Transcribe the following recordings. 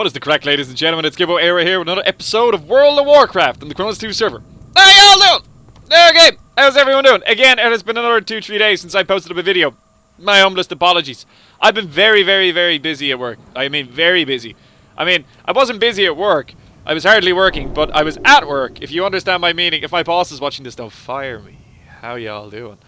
What is the crack, ladies and gentlemen? It's Gibboeire here with another episode of World of Warcraft on the Kronos 2 server. How y'all doing? Okay, how's everyone doing? Again, it has been another 2-3 days since I posted up a video. My humblest apologies. I've been very busy at work. I mean, very busy. I mean, I wasn't busy at work. I was hardly working, but I was at work, if you understand my meaning. If my boss is watching this, don't fire me. How y'all doing?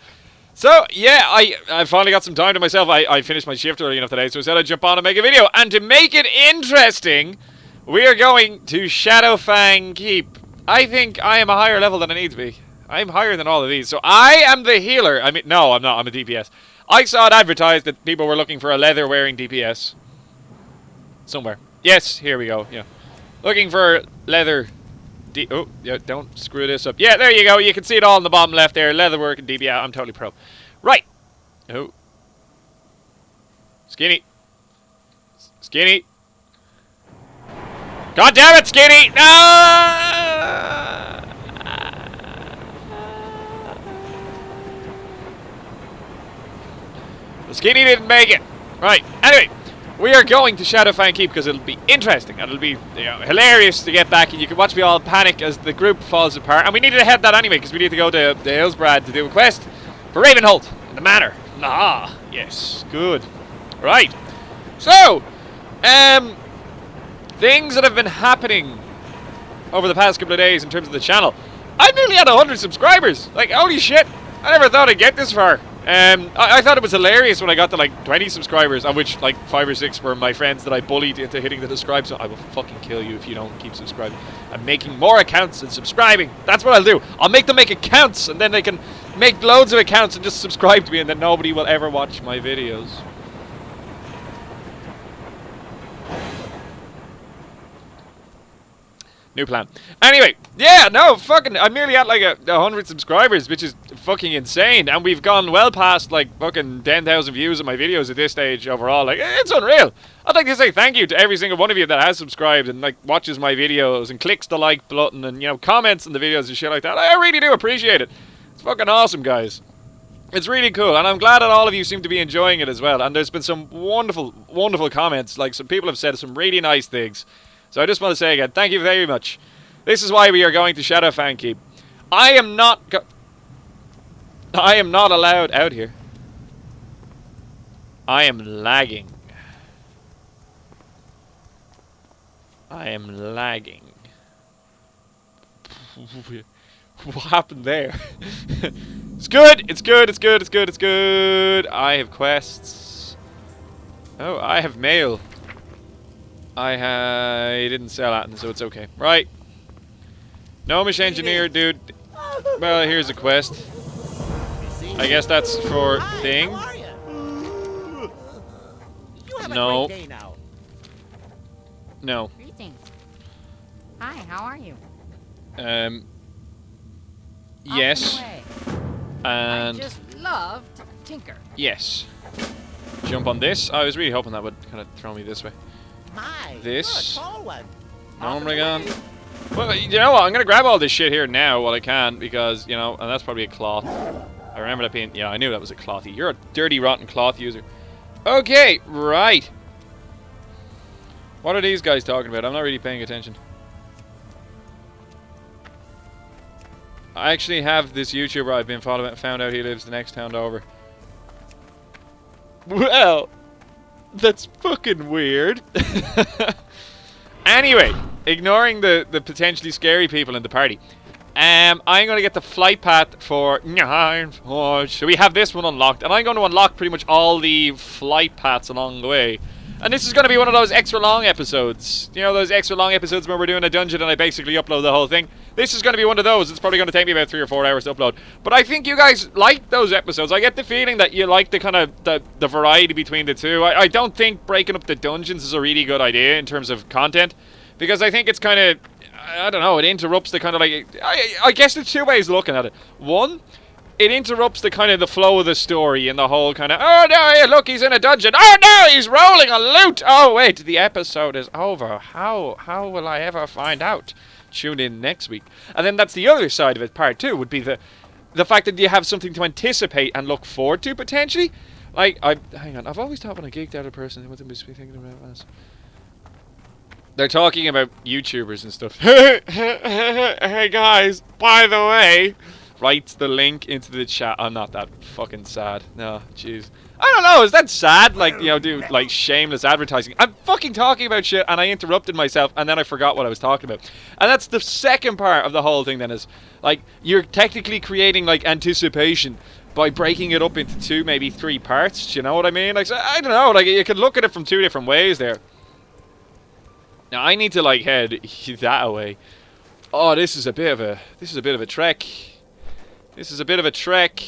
So, yeah, I finally got some time to myself. I finished my shift early enough today, so I said I'd jump on and make a video. And to make it interesting, we are going to Shadowfang Keep. I think I am a higher level than I need to be. I'm higher than all of these. So I am the healer. I mean, no, I'm not. I'm a DPS. I saw it advertised that people were looking for a leather-wearing DPS. Somewhere. Yes, here we go. Yeah. Looking for leather... Oh, yeah, don't screw this up. Yeah, there you go. You can see it all in the bottom left there. Leatherwork and DPS. I'm totally pro. Right. Oh. Skinny. Skinny. God damn it, Skinny! No! The Skinny didn't make it. Right. Anyway. We are going to Shadowfang Keep because it'll be interesting and it'll be hilarious to get back, and you can watch me all panic as the group falls apart. And we needed to head that anyway because we need to go to the Hills Barad to do a quest for Ravenholt in the manor. Ah, yes, good. Right. So, things that have been happening over the past couple of days in terms of the channel. I've nearly had 100 subscribers. Like, holy shit! I never thought I'd get this far. I thought it was hilarious when I got to like 20 subscribers, of which like 5 or 6 were my friends that I bullied into hitting the subscribe. So I will fucking kill you if you don't keep subscribing. I'm making more accounts and subscribing. That's what I'll do. I'll make them make accounts, and then they can make loads of accounts and just subscribe to me, and then nobody will ever watch my videos. New plan. Anyway, yeah, no, fucking, I'm nearly at like 100 subscribers, which is fucking insane. And we've gone well past like fucking 10,000 views of my videos at this stage overall. Like, it's unreal. I'd like to say thank you to every single one of you that has subscribed and like watches my videos and clicks the like button and, you know, comments on the videos and shit like that. I really do appreciate it. It's fucking awesome, guys. It's really cool, and I'm glad that all of you seem to be enjoying it as well. And there's been some wonderful comments. Like, some people have said some really nice things. So I just want to say again, thank you very much. This is why we are going to Shadowfang Keep. I am not allowed out here. I am lagging. I am lagging. What happened there? It's good. It's good. It's good. It's good. It's good. I have quests. Oh, I have mail. I didn't sell that, so it's okay. Right. Gnomish engineer, dude. Well, here's a quest. I guess that's for thing. No. No. Greetings. Hi, how are you? Yes. And I just love to tinker. yes. Jump on this. I was really hoping that would kind of throw me this way. This. Normally gone. Well, you know what? I'm gonna grab all this shit here now while I can, because, you know, and that's probably a cloth. I remember that being. Yeah, I knew that was a clothy. You're a dirty, rotten cloth user. Okay, right. What are these guys talking about? I'm not really paying attention. I actually have this YouTuber I've been following. Found out he lives the next town over. Well. That's fucking weird. Anyway, ignoring the potentially scary people in the party, I'm going to get the flight path for... So we have this one unlocked, and I'm going to unlock pretty much all the flight paths along the way. And this is going to be one of those extra long episodes. You know, those extra long episodes where we're doing a dungeon and I basically upload the whole thing. This is going to be one of those. It's probably going to take me about 3 or 4 hours to upload. But I think you guys like those episodes. I get the feeling that you like the kind of the variety between the two. I don't think breaking up the dungeons is a really good idea in terms of content, because I think it's kind of, I don't know, it interrupts the kind of like, I guess there's 2 ways of looking at it. One, it interrupts the kind of the flow of the story and the whole kind of, oh no, hey, look, he's in a dungeon. Oh no, he's rolling a loot. Oh wait, the episode is over. How will I ever find out? Tune in next week. And then that's the other side of it. Part 2 would be the fact that you have something to anticipate and look forward to potentially. Like, hang on, I've always thought when I geeked out a person, what they must be thinking about us. They're talking about YouTubers and stuff. Hey guys, by the way, writes the link into the chat. I'm not that fucking sad. No, jeez. I don't know, is that sad? Like, you know, do like shameless advertising. I'm fucking talking about shit and I interrupted myself and then I forgot what I was talking about. And that's the second part of the whole thing then is, like, you're technically creating, like, anticipation by breaking it up into 2, maybe 3 parts. Do you know what I mean? Like, so, I don't know, like, you could look at it from 2 different ways there. Now I need to like head that way. Oh, this is a bit of a trek. This is a bit of a trek.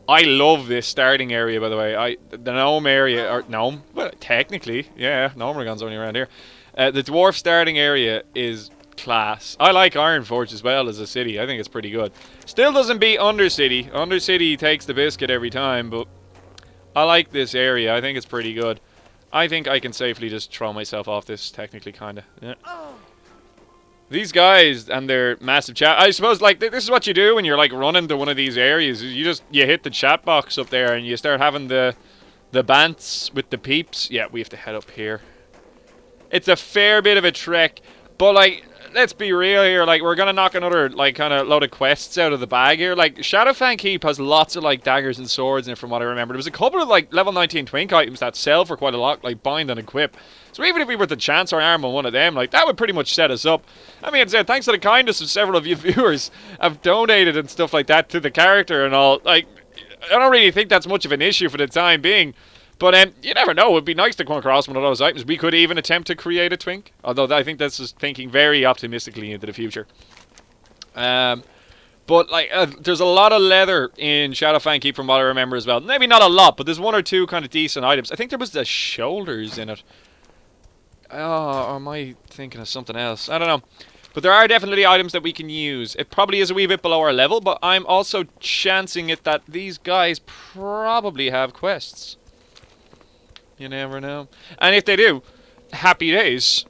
I love this starting area, by the way. The gnome area, or gnome? Well, technically, yeah, Gnomeregon's only around here. The dwarf starting area is class. I like Ironforge as well as a city. I think it's pretty good. Still doesn't beat Undercity. Undercity takes the biscuit every time, but I like this area. I think it's pretty good. I think I can safely just throw myself off this, technically, kinda. Yeah. These guys and their massive chat. I suppose, like, this is what you do when you're, like, running to one of these areas. You hit the chat box up there and you start having the bants with the peeps. Yeah, we have to head up here. It's a fair bit of a trek, but, like, let's be real here. Like, we're gonna knock another, like, kind of load of quests out of the bag here. Like, Shadowfang Keep has lots of, like, daggers and swords in it, from what I remember. There was a couple of, like, level 19 twink items that sell for quite a lot, like bind and equip. So even if we were to chance our arm on one of them, like, that would pretty much set us up. I mean, thanks to the kindness of several of you viewers have donated and stuff like that to the character and all. Like, I don't really think that's much of an issue for the time being. But you never know. It would be nice to come across one of those items. We could even attempt to create a twink. Although I think that's just thinking very optimistically into the future. But like, there's a lot of leather in Shadowfang Keep from what I remember as well. Maybe not a lot, but there's 1 or 2 kind of decent items. I think there was the shoulders in it. Oh, or am I thinking of something else? I don't know. But there are definitely items that we can use. It probably is a wee bit below our level, but I'm also chancing it that these guys probably have quests. You never know. And if they do, happy days.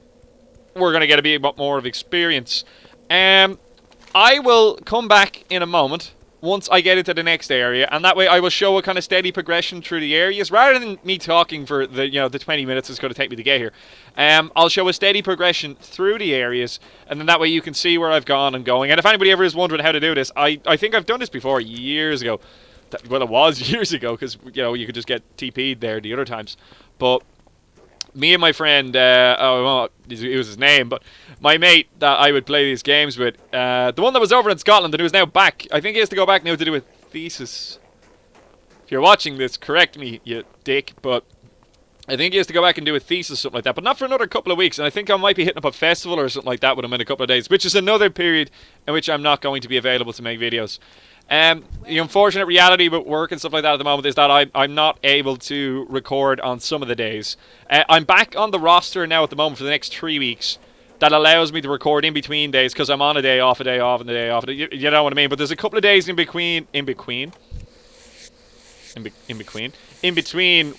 We're going to get a bit more of experience. I will come back in a moment once I get into the next area, and that way I will show a kind of steady progression through the areas rather than me talking for the 20 minutes it's going to take me to get here. I'll show a steady progression through the areas, and then that way you can see where I've gone and going. And if anybody ever is wondering how to do this, I think I've done this before years ago. Well, it was years ago, because you could just get TP'd there the other times. But me and my friend, it was his name, but my mate that I would play these games with, the one that was over in Scotland and who is now back, I think he has to go back now to do a thesis. If you're watching this, correct me, you dick, but I think he has to go back and do a thesis, something like that, but not for another couple of weeks, and I think I might be hitting up a festival or something like that with him in a couple of days, which is another period in which I'm not going to be available to make videos. The unfortunate reality with work and stuff like that at the moment is that I'm not able to record on some of the days. I'm back on the roster now at the moment for the next 3 weeks. That allows me to record in between days because I'm on a day off, and a day off. You know what I mean? But there's a couple of days in between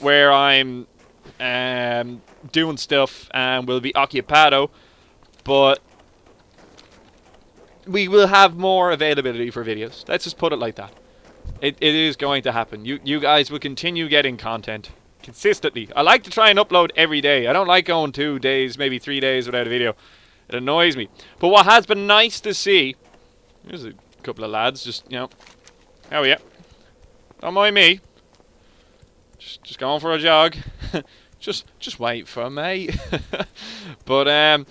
where I'm doing stuff and will be occupado, but we will have more availability for videos. Let's just put it like that. It is going to happen. You guys will continue getting content consistently. I like to try and upload every day. I don't like going 2 days, maybe 3 days without a video. It annoys me. But what has been nice to see, there's a couple of lads just, oh yeah, don't mind me. Just going for a jog. just wait for me. But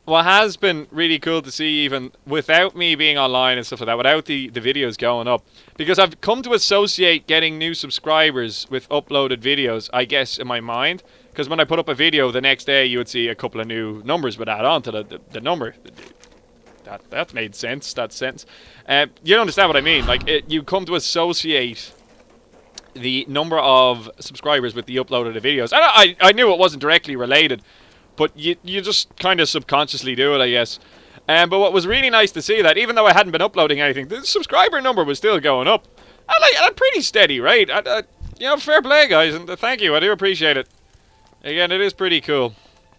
what has been really cool to see, even without me being online and stuff like that, without the videos going up, because I've come to associate getting new subscribers with uploaded videos, I guess, in my mind. Because when I put up a video, the next day you would see a couple of new numbers would add on to the number. That made sense. That sense. You understand what I mean? Like, you come to associate the number of subscribers with the uploaded videos. And I knew it wasn't directly related, but you just kind of subconsciously do it, I guess. But what was really nice to see, that even though I hadn't been uploading anything, the subscriber number was still going up. And pretty steady, right? Fair play, guys, and thank you. I do appreciate it. Again, it is pretty cool.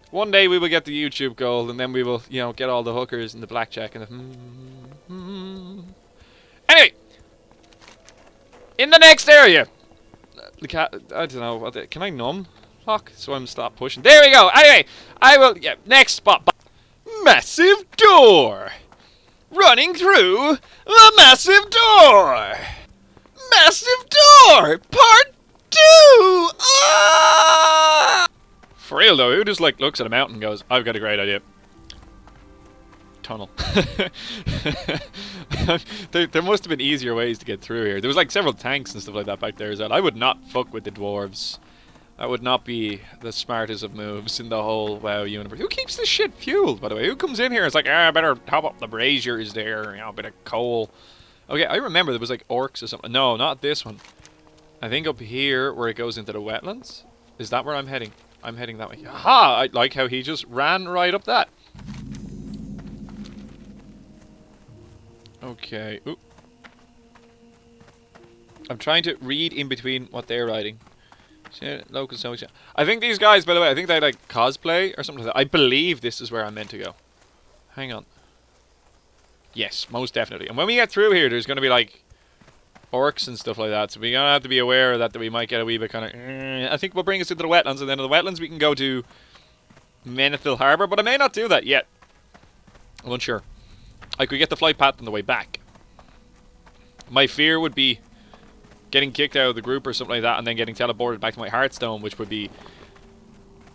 One day we will get the YouTube gold, and then we will, get all the hookers and the blackjack and the... Anyway, in the next area, the cat. I don't know. Can I numb? Fuck. So I'm stop pushing. There we go. Anyway, I will. Yeah. Next spot. Massive door. Running through the massive door. Massive door. Part 2. Ah! For real though, who just like looks at a mountain and goes, "I've got a great idea." Tunnel. there must have been easier ways to get through here. There was like several tanks and stuff like that back there as well. I would not fuck with the dwarves. That would not be the smartest of moves in the whole WoW universe. Who keeps this shit fueled, by the way? Who comes in here and is like, I better top up the braziers there, you know, a bit of coal. Okay, I remember there was like orcs or something. No, not this one. I think up here where it goes into the wetlands. Is that where I'm heading? I'm heading that way. Aha! I like how he just ran right up that. Okay. Ooh. I'm trying to read in between what they're writing. Local social. I think these guys, by the way, I think they like cosplay or something like that. I believe this is where I'm meant to go. Hang on. Yes, most definitely. And when we get through here, there's going to be like orcs and stuff like that. So we're going to have to be aware of that we might get a wee bit kind of... I think we'll bring us into the wetlands, and then in the wetlands we can go to Menethil Harbour, but I may not do that yet. I'm unsure. I could get the flight path on the way back. My fear would be getting kicked out of the group or something like that, and then getting teleported back to my Hearthstone, which would be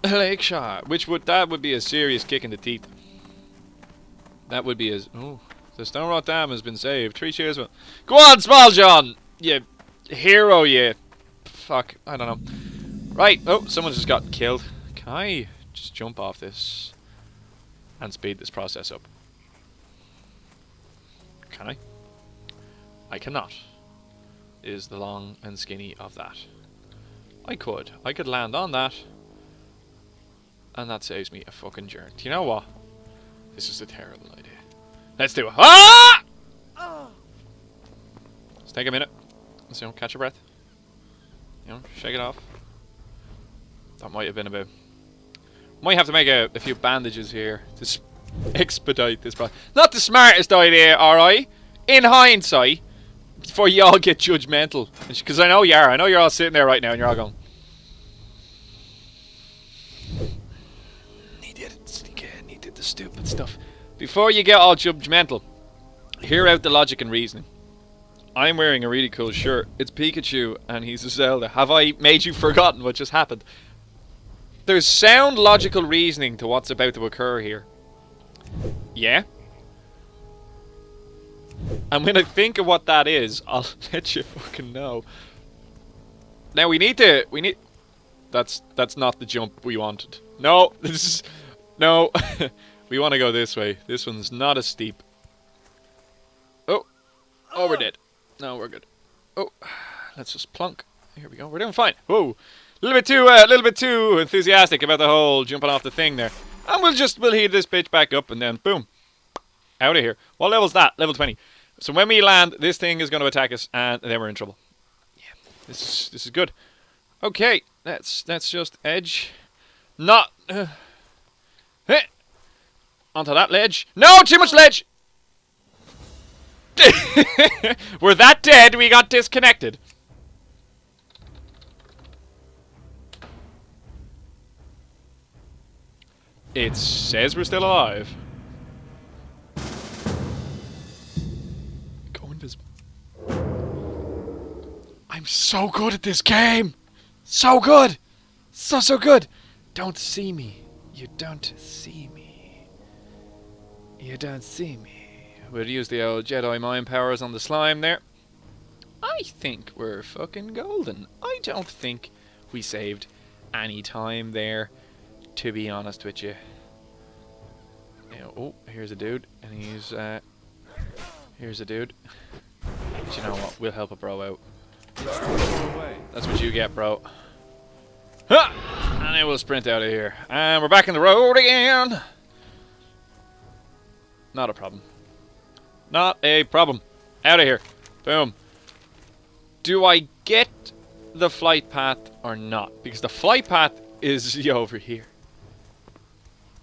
a lake shot. That would be a serious kick in the teeth. That would be as... Oh, the Stone Rot Dam has been saved. 3 cheers. Go on, Small John! You hero, you... Fuck, I don't know. Right, oh, someone just got killed. Can I just jump off this and speed this process up? Can I? I cannot. Is the long and skinny of that. I could land on that, and that saves me a fucking journey. Do you know what? This is a terrible idea. Let's do it. Ah! Let's take a minute. Let's, you know, catch your breath. You know, shake it off. That might have been a bit... Might have to make a few bandages here to expedite this process. Not the smartest idea, alright? In hindsight, before you all get judgmental. Because I know you are. I know you're all sitting there right now and you're all going... He did it again. He did the stupid stuff. Before you get all judgmental, hear out the logic and reasoning. I'm wearing a really cool shirt. It's Pikachu and he's a Zelda. Have I made you forgotten what just happened? There's sound logical reasoning to what's about to occur here. Yeah? And when I think of what that is, I'll let you fucking know. Now we need... That's not the jump we wanted. No, this is... No. We want to go this way. This one's not as steep. Oh. Oh, we're dead. No, we're good. Oh. Let's just plunk. Here we go. We're doing fine. Whoa. A little bit too enthusiastic about the whole jumping off the thing there. And we'll heat this bitch back up and then boom. Out of here. What level's that? Level 20. So when we land, this thing is going to attack us and then we're in trouble. Yeah. This is good. Okay. Let's just edge. Not onto that ledge. No, too much ledge. We're that dead we got disconnected. It says we're still alive. Go invisible. I'm so good at this game. So good. So good. Don't see me. You don't see me. You don't see me. We'll use the old Jedi mind powers on the slime there. I think we're fucking golden. I don't think we saved any time there, to be honest with you. Oh, here's a dude, and he's, here's a dude. But you know what, we'll help a bro out. That's what you get, bro. Huh! And then we'll sprint out of here. And we're back in the road again! Not a problem. Not a problem. Out of here. Boom. Do I get the flight path or not? Because the flight path is over here.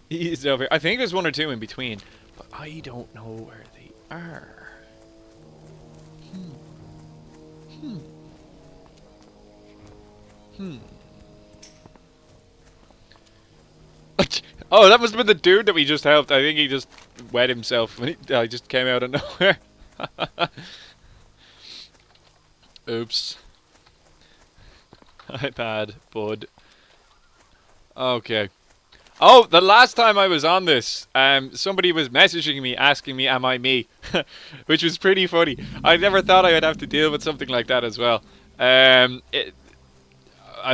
He's over here. I think there's one or two in between, but I don't know where they are. Oh, that must have been the dude that we just helped. I think he just wet himself when he just came out of nowhere. Oops. My bad, bud. Okay. Oh, the last time I was on this, somebody was messaging me asking me, am I me? Which was pretty funny. I never thought I would have to deal with something like that as well. I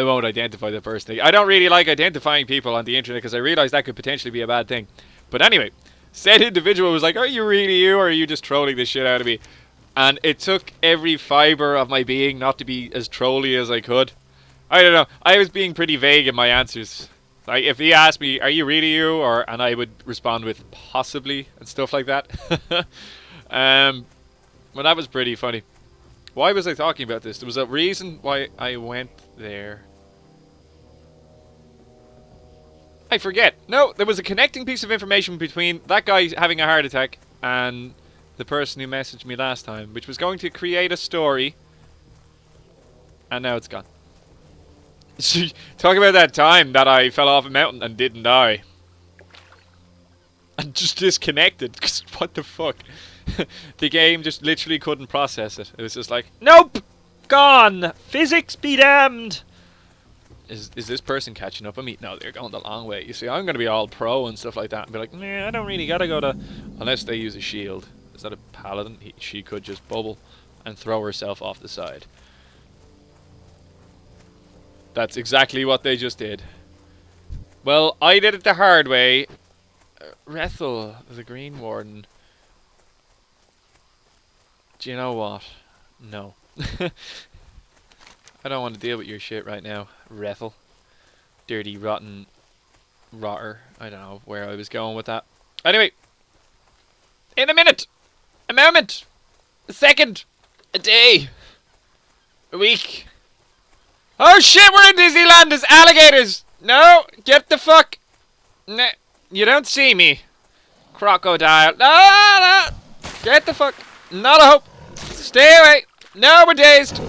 won't identify the person. I don't really like identifying people on the internet because I realize that could potentially be a bad thing. But anyway, said individual was like, are you really you, or are you just trolling the shit out of me? And it took every fiber of my being not to be as trolly as I could. I don't know. I was being pretty vague in my answers. Like, if he asked me, are you really you? And I would respond with possibly and stuff like that. Well, that was pretty funny. Why was I talking about this? There was a reason why I went there. I forget. No, there was a connecting piece of information between that guy having a heart attack and the person who messaged me last time, which was going to create a story. And now it's gone. Talk about that time that I fell off a mountain and didn't die. And just disconnected. Because what the fuck? The game just literally couldn't process it. It was just like, nope! Gone! Physics be damned! Is this person catching up on me? No, they're going the long way. You see, I'm going to be all pro and stuff like that. And be like, nah, I don't really got to go to... Unless they use a shield. Is that a paladin? She could just bubble and throw herself off the side. That's exactly what they just did. Well, I did it the hard way. Rethel, the Green Warden. Do you know what? No. I don't want to deal with your shit right now, Rethel. Dirty, rotten, rotter. I don't know where I was going with that. Anyway. In a minute. A moment. A second. A day. A week. Oh shit, we're in Disneyland. There's alligators. No, get the fuck. No, you don't see me. Crocodile. No. Get the fuck. Not a hope. Stay away. No, we're dazed.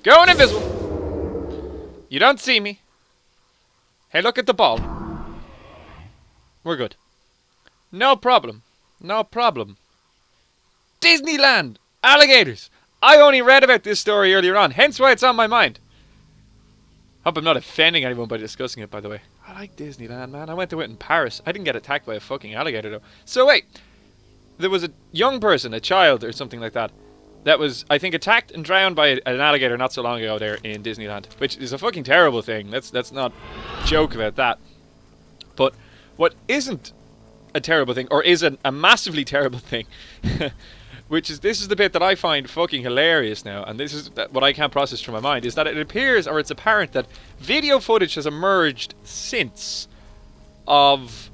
Going invisible. You don't see me. Hey, look at the ball. We're good. No problem. No problem. Disneyland. Alligators. I only read about this story earlier on, hence why it's on my mind. Hope I'm not offending anyone by discussing it, by the way. I like Disneyland, man. I went to it in Paris. I didn't get attacked by a fucking alligator, though. So wait. There was a young person, a child or something like that, that was, I think, attacked and drowned by an alligator not so long ago there in Disneyland. Which is a fucking terrible thing. Let's not joke about that. But what isn't a terrible thing, or is a massively terrible thing, which is, this is the bit that I find fucking hilarious now, and this is what I can't process from my mind, is that it appears, or it's apparent, that video footage has emerged since of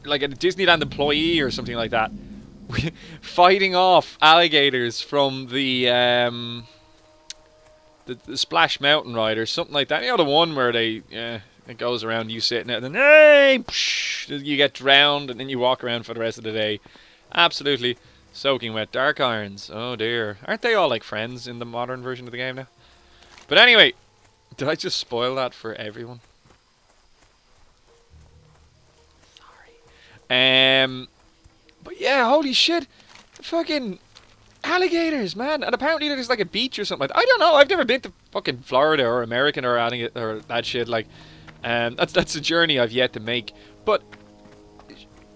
like a Disneyland employee or something like that fighting off alligators from the Splash Mountain ride or something like that. You know, the one where they it goes around you sitting there and then hey, psh, you get drowned and then you walk around for the rest of the day absolutely soaking wet. Dark irons, oh dear. Aren't they all like friends in the modern version of the game now? But anyway, did I just spoil that for everyone? Sorry. But yeah, holy shit. Fucking alligators, man. And apparently there's like a beach or something like that. I don't know. I've never been to fucking Florida or American or that shit. Like, that's a journey I've yet to make. But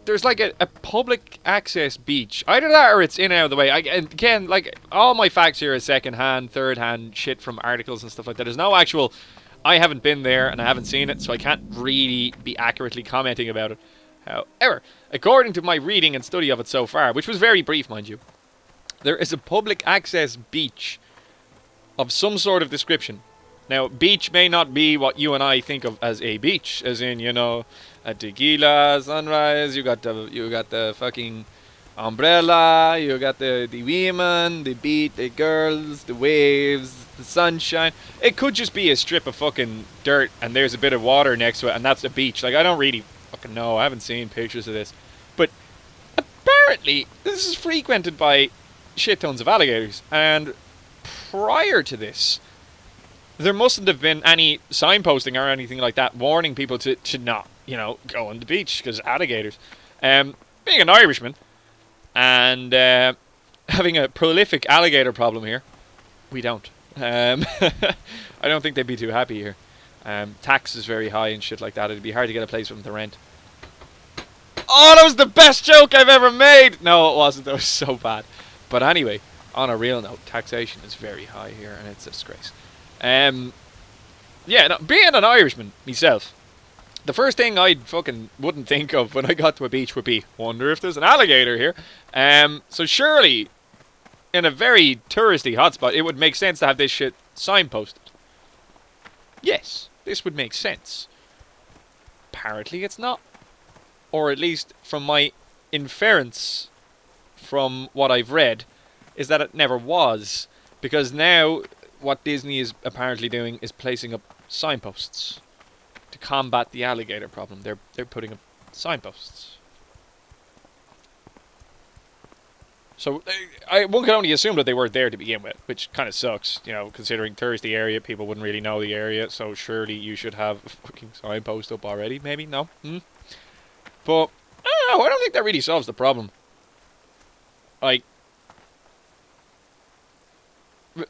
there's like a public access beach. Either that or it's in and out of the way. And again, like, all my facts here are second-hand, third-hand shit from articles and stuff like that. There's no actual... I haven't been there and I haven't seen it, so I can't really be accurately commenting about it. However, according to my reading and study of it so far, which was very brief, mind you, there is a public access beach of some sort of description. Now, beach may not be what you and I think of as a beach, as in, you know, a tequila, sunrise, you got the fucking umbrella, you got the women, the beat, the girls, the waves, the sunshine. It could just be a strip of fucking dirt and there's a bit of water next to it and that's a beach. Like, I don't really fucking know. I haven't seen pictures of this. But apparently, this is frequented by shit tons of alligators. And prior to this, there mustn't have been any signposting or anything like that warning people to not you know, go on the beach because alligators. Being an Irishman and having a prolific alligator problem here, we don't. I don't think they'd be too happy here. Tax is very high and shit like that. It'd be hard to get a place for them to rent. Oh, that was the best joke I've ever made! No, it wasn't. That was so bad. But anyway, on a real note, taxation is very high here, and it's a disgrace. Yeah, no, being an Irishman myself, the first thing I fucking wouldn't think of when I got to a beach would be, wonder if there's an alligator here. So surely, in a very touristy hotspot, it would make sense to have this shit signposted. Yes, this would make sense. Apparently it's not. Or at least from my inference from what I've read, is that it never was. Because now, what Disney is apparently doing is placing up signposts to combat the alligator problem. They're putting up signposts. So one can only assume that they weren't there to begin with, which kind of sucks, you know, considering touristy area, people wouldn't really know the area, so surely you should have a fucking signpost up already, maybe? No? But, I don't know, I don't think that really solves the problem. Like,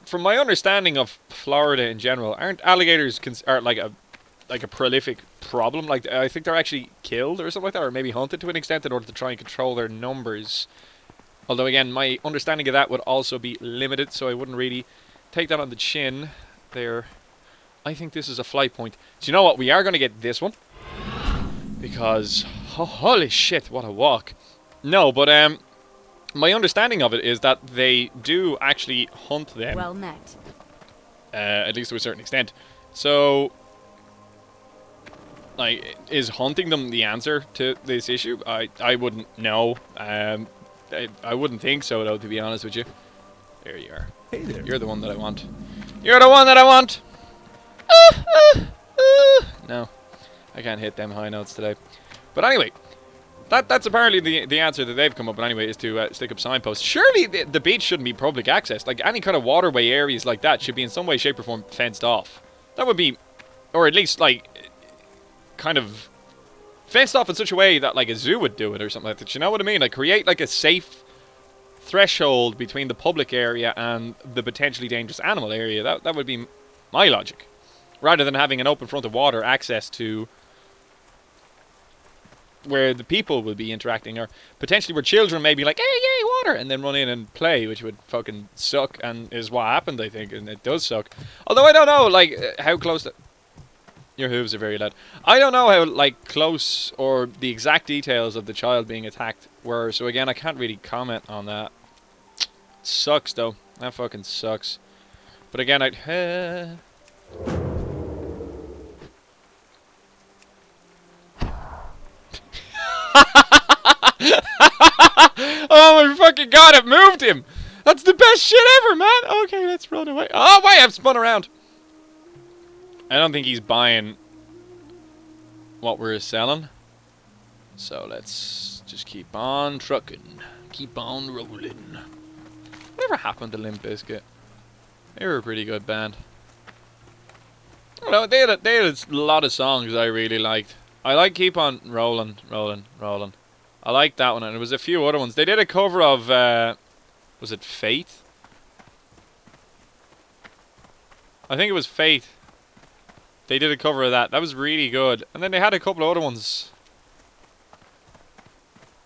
from my understanding of Florida in general, aren't alligators are like a prolific problem? Like, I think they're actually killed or something like that, or maybe hunted to an extent in order to try and control their numbers. Although, again, my understanding of that would also be limited, so I wouldn't really take that on the chin there. I think this is a flight point. So you know what? We are going to get this one. Because, oh, holy shit, what a walk. No, but my understanding of it is that they do actually hunt them. Well met. At least to a certain extent. So, like, is hunting them the answer to this issue? I wouldn't know. I wouldn't think so, though, to be honest with you. There you are. Hey there. You're the one that I want. You're the one that I want! No. I can't hit them high notes today. But anyway, that's apparently the answer that they've come up with anyway, is to stick up signposts. Surely the beach shouldn't be public access. Like, any kind of waterway areas like that should be in some way, shape, or form fenced off. That would be, or at least, like, kind of fenced off in such a way that, like, a zoo would do it or something like that. You know what I mean? Like, create, like, a safe threshold between the public area and the potentially dangerous animal area. That would be my logic. Rather than having an open front of water access to where the people will be interacting, or potentially where children may be like, hey, yay, water, and then run in and play, which would fucking suck, and is what happened, I think, and it does suck. Although I don't know, like, how close... Your hooves are very loud. I don't know how, like, close or the exact details of the child being attacked were, so again, I can't really comment on that. It sucks, though. That fucking sucks. But again, oh my fucking god, it moved him! That's the best shit ever, man! Okay, let's run away. Oh, wait, I've spun around. I don't think he's buying what we're selling. So let's just keep on trucking. Keep on rolling. Whatever happened to Limp Bizkit? They were a pretty good band. I don't know, they had a lot of songs I really liked. I like Keep On Rolling, Rolling, Rolling. I like that one, and there was a few other ones. They did a cover of, was it Faith? I think it was Faith. They did a cover of that. That was really good. And then they had a couple of other ones.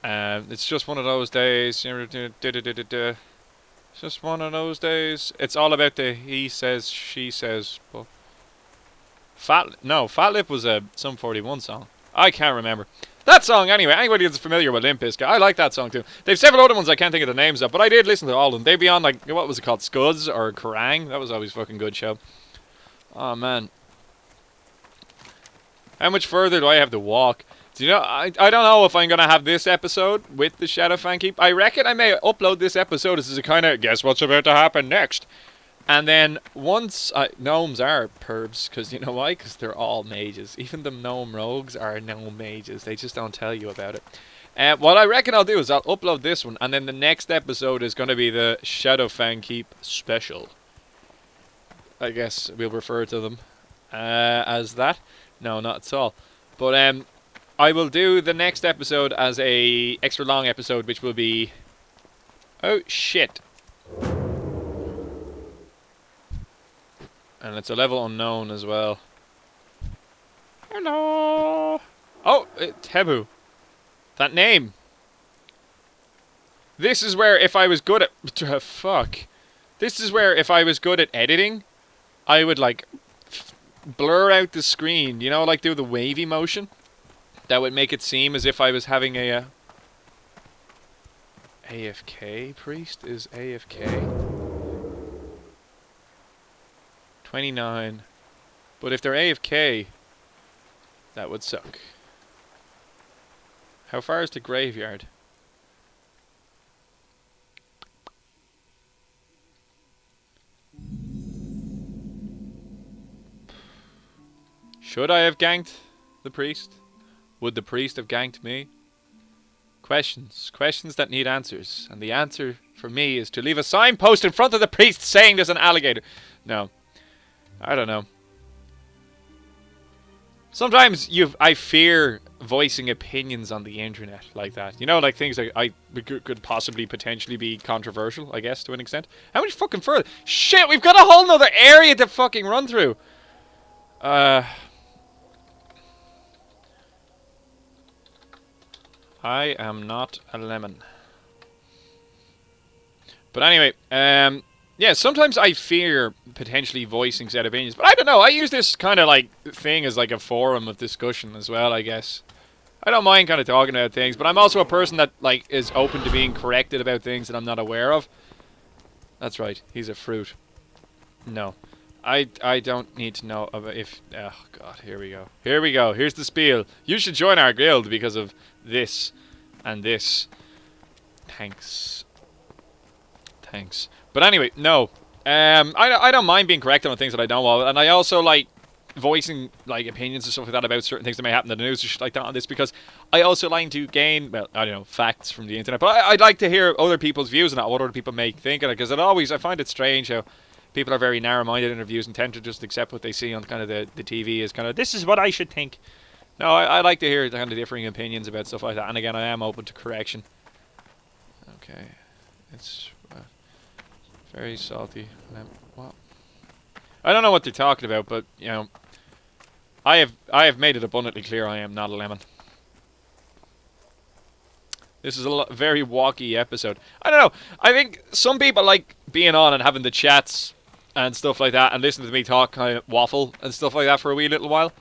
It's just one of those days. It's just one of those days. It's all about the he says, she says. But Fat Lip was a Sum 41 song. I can't remember. That song, anyway. Anybody that's familiar with Limp Bizkit, I like that song too. They've several other ones I can't think of the names of, but I did listen to all of them. They'd be on, like, what was it called? Scuds or Kerrang? That was always a fucking good show. Oh, man. How much further do I have to walk? Do you know, I don't know if I'm going to have this episode with the Shadowfang Keep. I reckon I may upload this episode as a kind of, guess what's about to happen next? And then once, gnomes are pervs, because you know why? Because they're all mages. Even the gnome rogues are gnome mages. They just don't tell you about it. What I reckon I'll do is I'll upload this one, and then the next episode is going to be the Shadowfang Keep special. I guess we'll refer to them as that. No, not at all. But I will do the next episode as a extra long episode, which will be... Oh, shit. And it's a level unknown as well. Hello! Oh, Tebu. That name. This is where if I was good at... fuck. This is where if I was good at editing, I would, like, blur out the screen. You know, like do the wavy motion? That would make it seem as if I was having a... AFK? Priest is AFK? 29. But if they're AFK, that would suck. How far is the graveyard? Should I have ganked the priest? Would the priest have ganked me? Questions. Questions that need answers. And the answer for me is to leave a signpost in front of the priest saying there's an alligator. No. I don't know. Sometimes I fear voicing opinions on the internet like that. You know, like things that I could possibly potentially be controversial, I guess, to an extent. How much fucking further? Shit, we've got a whole nother area to fucking run through. I am not a lemon. But anyway, yeah, sometimes I fear potentially voicing said opinions, but I don't know, I use this kind of like thing as like a forum of discussion as well, I guess. I don't mind kind of talking about things, but I'm also a person that like is open to being corrected about things that I'm not aware of. That's right, he's a fruit. No. I don't need to know about if... Oh god, here we go. Here we go, here's the spiel. You should join our guild because of this and this. Thanks. Thanks. But anyway, no. I don't mind being correct on things that I don't know, and I also like voicing like opinions and stuff like that about certain things that may happen in the news or shit like that on this, because I also like to gain, well, I don't know, facts from the internet, but I'd like to hear other people's views on that, what other people may think of it, because I find it strange how people are very narrow-minded in their views and tend to just accept what they see on kind of the TV as kind of, this is what I should think. No, I like to hear kind of differing opinions about stuff like that, and again, I am open to correction. Okay, it's very salty. What? I don't know what they're talking about, but you know, I have made it abundantly clear I am not a lemon. This is a very walky episode. I don't know. I think some people like being on and having the chats and stuff like that, and listening to me talk, kind of waffle and stuff like that for a wee little while.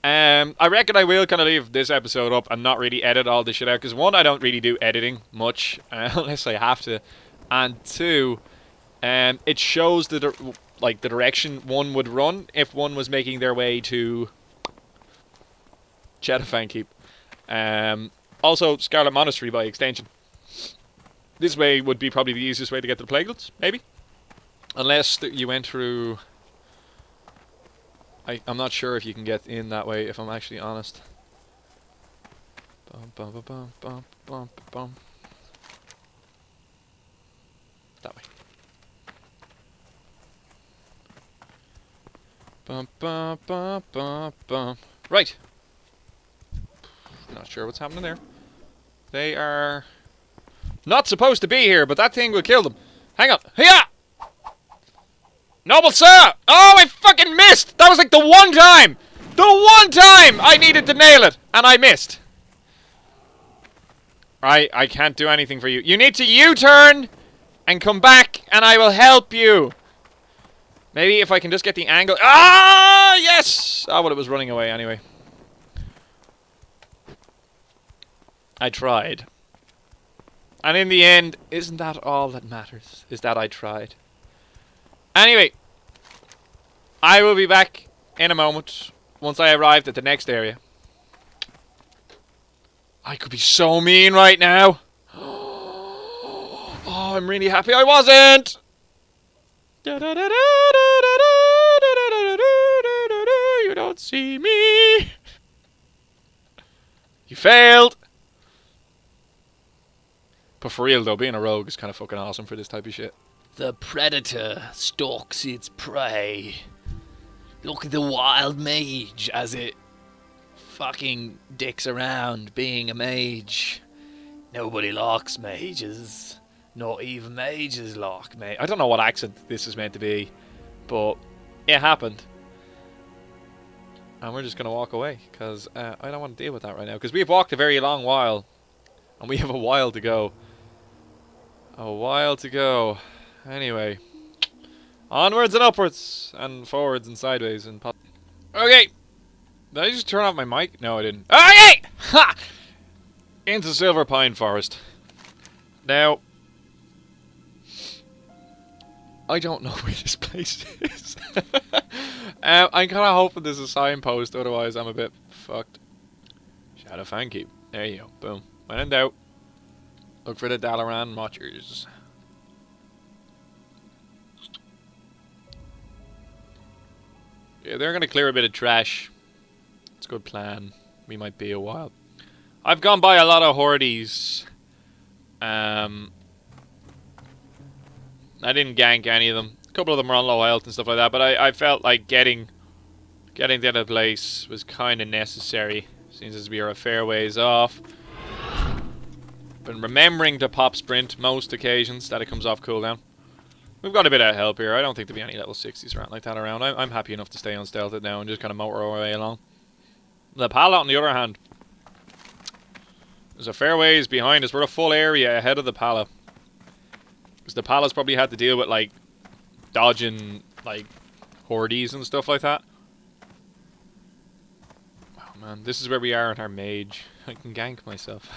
I reckon I will kind of leave this episode up and not really edit all this shit out, because one, I don't really do editing much unless I have to, and two, it shows the direction one would run if one was making their way to Shadowfang Keep. Also, Scarlet Monastery by extension. This way would be probably the easiest way to get to the Plaguelets, maybe. Unless you went through... I'm not sure if you can get in that way, if I'm actually honest. Bum, bum, bum, bum, bum, bum. That way. Bum, bum, bum, bum, bum. Right. Not sure what's happening there. They are not supposed to be here, but that thing will kill them. Hang on. Hiya! Noble sir! Oh, I fucking missed! That was like the one time! The one time I needed to nail it, and I missed. I can't do anything for you. You need to U-turn and come back, and I will help you. Maybe if I can just get the angle... Ah, yes! Oh, well, it was running away anyway. I tried. And in the end, isn't that all that matters? Is that I tried. Anyway, I will be back in a moment once I arrived at the next area. I could be so mean right now. Oh, I'm really happy I wasn't. You don't see me. You failed. But for real though, being a rogue is kind of fucking awesome for this type of shit. The predator stalks its prey. Look at the wild mage as it fucking dicks around being a mage. Nobody likes mages. Not even mages like me. I don't know what accent this is meant to be, but it happened. And we're just going to walk away, because I don't want to deal with that right now. Because we've walked a very long while, and we have a while to go. A while to go. Anyway. Onwards and upwards, and forwards and sideways. And okay! Did I just turn off my mic? No, I didn't. Okay! Ha! Into Silver Pine Forest. Now, I don't know where this place is. I'm kind of hoping there's a signpost, otherwise I'm a bit fucked. Shadowfang Keep. There you go. Boom. When in doubt, look for the Dalaran Watchers. Yeah, they're going to clear a bit of trash. It's a good plan. We might be a while. I've gone by a lot of hordes. I didn't gank any of them. A couple of them were on low health and stuff like that, but I felt like getting to the other place was kind of necessary, since as we are a fair ways off. Been remembering to pop sprint most occasions that it comes off cooldown. We've got a bit of help here. I don't think there'll be any level 60s or anything like that around. I'm happy enough to stay unstealthed now and just kind of motor our way along. The Pala, on the other hand, there's a fair ways behind us. We're a full area ahead of the Pala. Because the Pala's probably had to deal with, like, dodging, like, hordes and stuff like that. Oh, man. This is where we are in our mage. I can gank myself.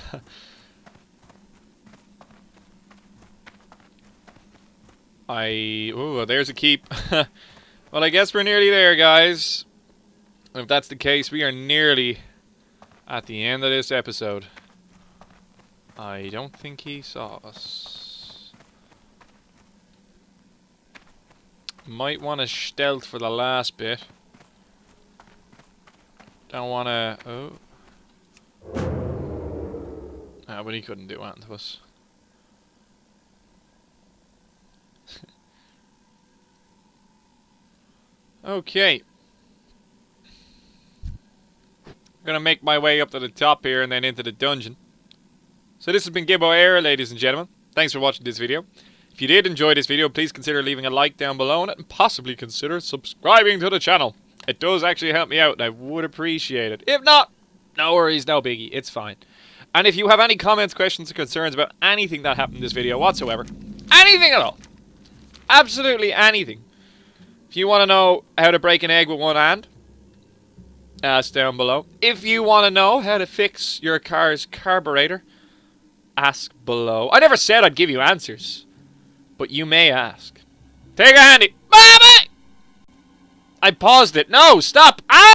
Ooh, there's a keep. Well, I guess we're nearly there, guys. And if that's the case, we are nearly at the end of this episode. I don't think he saw us. Might want to stealth for the last bit. Don't want to... Oh. Ah, but he couldn't do anything to us. Okay. I'm gonna make my way up to the top here and then into the dungeon. So this has been Gibboeire, ladies and gentlemen. Thanks for watching this video. If you did enjoy this video, please consider leaving a like down below on it, and possibly consider subscribing to the channel. It does actually help me out, and I would appreciate it. If not, no worries, no biggie, it's fine. And if you have any comments, questions, or concerns about anything that happened in this video whatsoever, anything at all, absolutely anything. If you want to know how to break an egg with one hand, ask down below. If you want to know how to fix your car's carburetor, ask below. I never said I'd give you answers, but you may ask. Take a handy. Bye-bye! I paused it. No, stop! Ah!